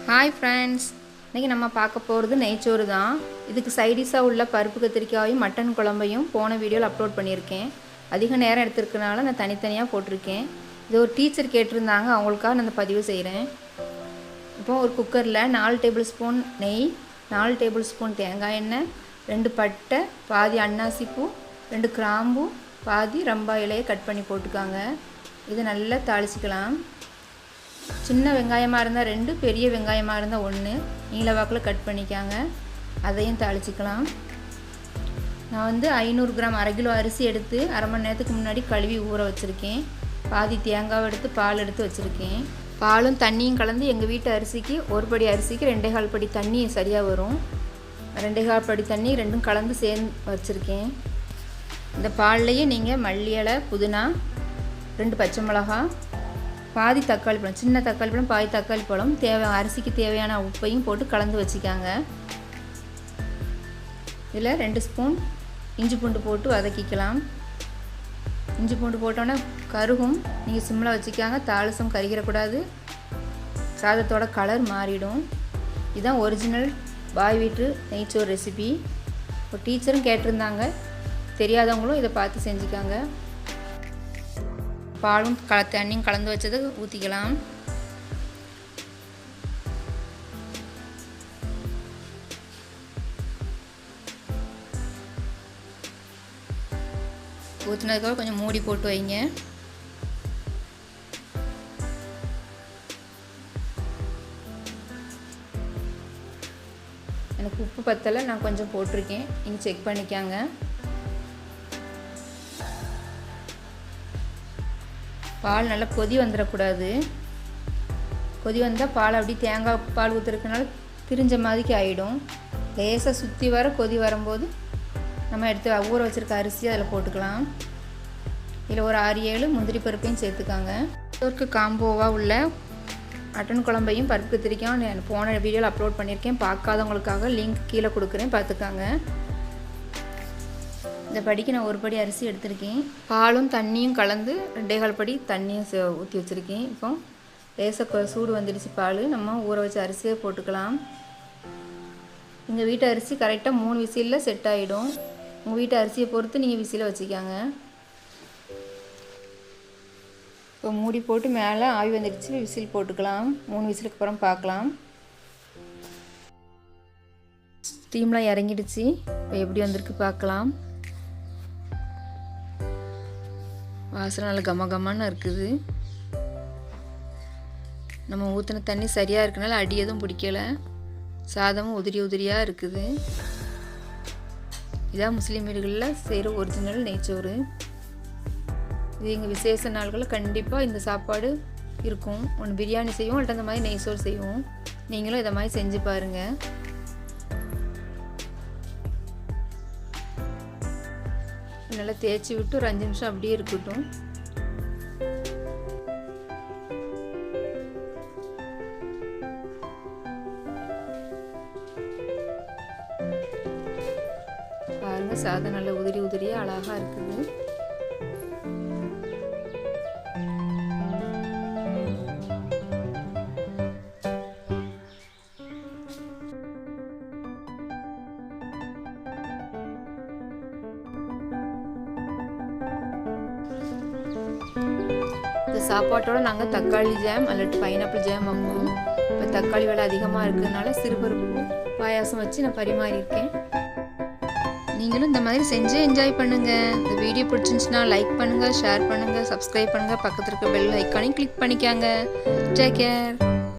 Hi friends, இன்றைக்கி நம்ம பார்க்க போகிறது நெய்ச்சோறு தான். இதுக்கு சைடிஷாக உள்ள பருப்பு கத்திரிக்காயும் மட்டன் குழம்பையும் போன வீடியோவில் அப்லோட் பண்ணியிருக்கேன். அதிக நேரம் எடுத்துருக்கனால நான் தனித்தனியாக போட்டிருக்கேன். இது ஒரு டீச்சர் கேட்டிருந்தாங்க, அவங்களுக்காக நான் இந்த பதிவு செய்கிறேன். இப்போ ஒரு குக்கரில் 4 டேபிள் ஸ்பூன் நெய், 4 டேபிள் ஸ்பூன் தேங்காய் எண்ணெய், 2 பட்டை, பாதி அன்னாசிப்பூ, 2 கிராம்பு, பாதி ரம்பா இலையை கட் பண்ணி போட்டுக்காங்க. இதை நல்லா தாளிச்சிக்கலாம். சின்ன வெங்காயமாக இருந்தால் 2, பெரிய வெங்காயமாக இருந்தால் 1 நீல வாக்கில் கட் பண்ணிக்காங்க. அதையும் தாளிச்சிக்கலாம். நான் 500 கிராம் 1/2 கிலோ அரிசி எடுத்து அரை மணி நேரத்துக்கு முன்னாடி கழுவி ஊற வச்சுருக்கேன். பாதி தேங்காய் எடுத்து பால் எடுத்து வச்சுருக்கேன். பாலும் தண்ணியும் கலந்து எங்கள் வீட்டு அரிசிக்கு ஒரு படி அரிசிக்கு 2.25 படி தண்ணி சரியாக வரும். 2.25 படி தண்ணி ரெண்டும் கலந்து சேர்ந்து வச்சுருக்கேன். இந்த பால்லையே நீங்கள் மல்லி இலை, புதினா, 2 பச்சை மிளகா, பாதி தக்காளி பழம், சின்ன தக்காளி பழம், பாதி தக்காளி பழம், அரிசிக்கு தேவையான உப்பையும் போட்டு கலந்து வச்சுக்காங்க. இதில் 2 ஸ்பூன் இஞ்சி பூண்டு போட்டு வதக்கிக்கலாம். இஞ்சி பூண்டு போட்டோன்னே கருகும், நீங்கள் சிம்மில் வச்சுக்காங்க. தாளிசம் கருகிடக்கூடாது, சாதத்தோட கலர் மாறிடும். இதுதான் ஒரிஜினல் பாய் வீட்டு நெய்ச்சோறு ரெசிபி. ஒரு டீச்சரும் கேட்டிருந்தாங்க, தெரியாதவங்களும் இதை பார்த்து செஞ்சுக்காங்க. பாலும் தண்ணியும் கலந்து வச்சதை ஊற்றிக்கலாம். ஊற்றினதுக்காக கொஞ்சம் மூடி போட்டு வைங்க. எனக்கு உப்பு பத்தலை, நான் கொஞ்சம் போட்டிருக்கேன், நீங்கள் செக் பண்ணிக்காங்க. பால் நல்லா கொதி வந்துடக்கூடாது. கொதி வந்தால் பால் அப்படி தேங்காய் பால் ஊற்றுறதுனால திரிஞ்ச மாதிரிக்கு ஆகிடும். லேசாக சுற்றி வர கொதி வரும்போது நம்ம எடுத்து ஊற வச்சுருக்க அரிசி அதில் போட்டுக்கலாம். இதில் ஒரு 6-7 முந்திரி பருப்பையும் சேர்த்துக்காங்க. இதற்கு காம்போவாக உள்ள மட்டன் குழம்பையும் பருப்பு கத்திரிக்காயும் நான் போன வீடியோவில் அப்லோட் பண்ணியிருக்கேன். பார்க்காதவங்களுக்காக லிங்க் கீழே கொடுக்குறேன், பார்த்துக்காங்க. இந்த படிக்கு நான் ஒரு படி அரிசி எடுத்திருக்கேன். பாலும் தண்ணியும் கலந்து 2.25 படி தண்ணியும் ஊற்றி வச்சுருக்கேன். இப்போ லேசாக சூடு வந்துடுச்சு பால். நம்ம ஊற வச்ச அரிசியை போட்டுக்கலாம். எங்கள் வீட்டு அரிசி கரெக்டாக 3 விசிலில் செட் ஆகிடும். உங்கள் வீட்டு அரிசியை பொறுத்து நீங்கள் விசிலை வச்சுக்காங்க. இப்போ மூடி போட்டு மேலே ஆவி வந்துடுச்சு, விசில் போட்டுக்கலாம். 3 விசிலுக்கு அப்புறம் பார்க்கலாம். ஸ்டீம்லாம் இறங்கிடுச்சு. இப்போ எப்படி வந்திருக்கு பார்க்கலாம். வாசனை நல்லா கமகமான இருக்குது. நம்ம ஊற்றின தண்ணி சரியாக இருக்கனால அடி எதுவும் பிடிக்கலை. சாதமும் உதிரியாக இருக்குது. இதான் முஸ்லீம் வீடுகளில் செய்கிற ஒரிஜினல் நெய்ச்சோறு. இது எங்கள் விசேஷ நாள்களில் கண்டிப்பாக இந்த சாப்பாடு இருக்கும். ஒன்று பிரியாணி செய்வோம், இல்லை அந்த மாதிரி நெய்ச்சோறு செய்வோம். நீங்களும் இதை மாதிரி செஞ்சு பாருங்கள். நல்லா தேய்ச்சி விட்டு ஒரு 5 நிமிஷம் அப்படியே இருக்கட்டும். பாருங்க, சாதம் நல்ல உதிரியாக அழகா இருக்குது. இந்த சாப்பாட்டோட நாங்கள் தக்காளி ஜாம் அல்லது பைனாப்பிள் ஜாம் வைப்போம். இப்போ தக்காளி விலை அதிகமாக இருக்கிறதுனால சிறுபருப்பு பாயாசம் வச்சு நான் பரிமாறியிருக்கேன். நீங்களும் இந்த மாதிரி செஞ்சு என்ஜாய் பண்ணுங்கள். இந்த வீடியோ பிடிச்சிருந்துச்சுன்னா லைக் பண்ணுங்கள், ஷேர் பண்ணுங்கள், சப்ஸ்கிரைப் பண்ணுங்கள், பக்கத்தில் இருக்க பெல் ஐக்கானையும் கிளிக் பண்ணிக்காங்க. Take care.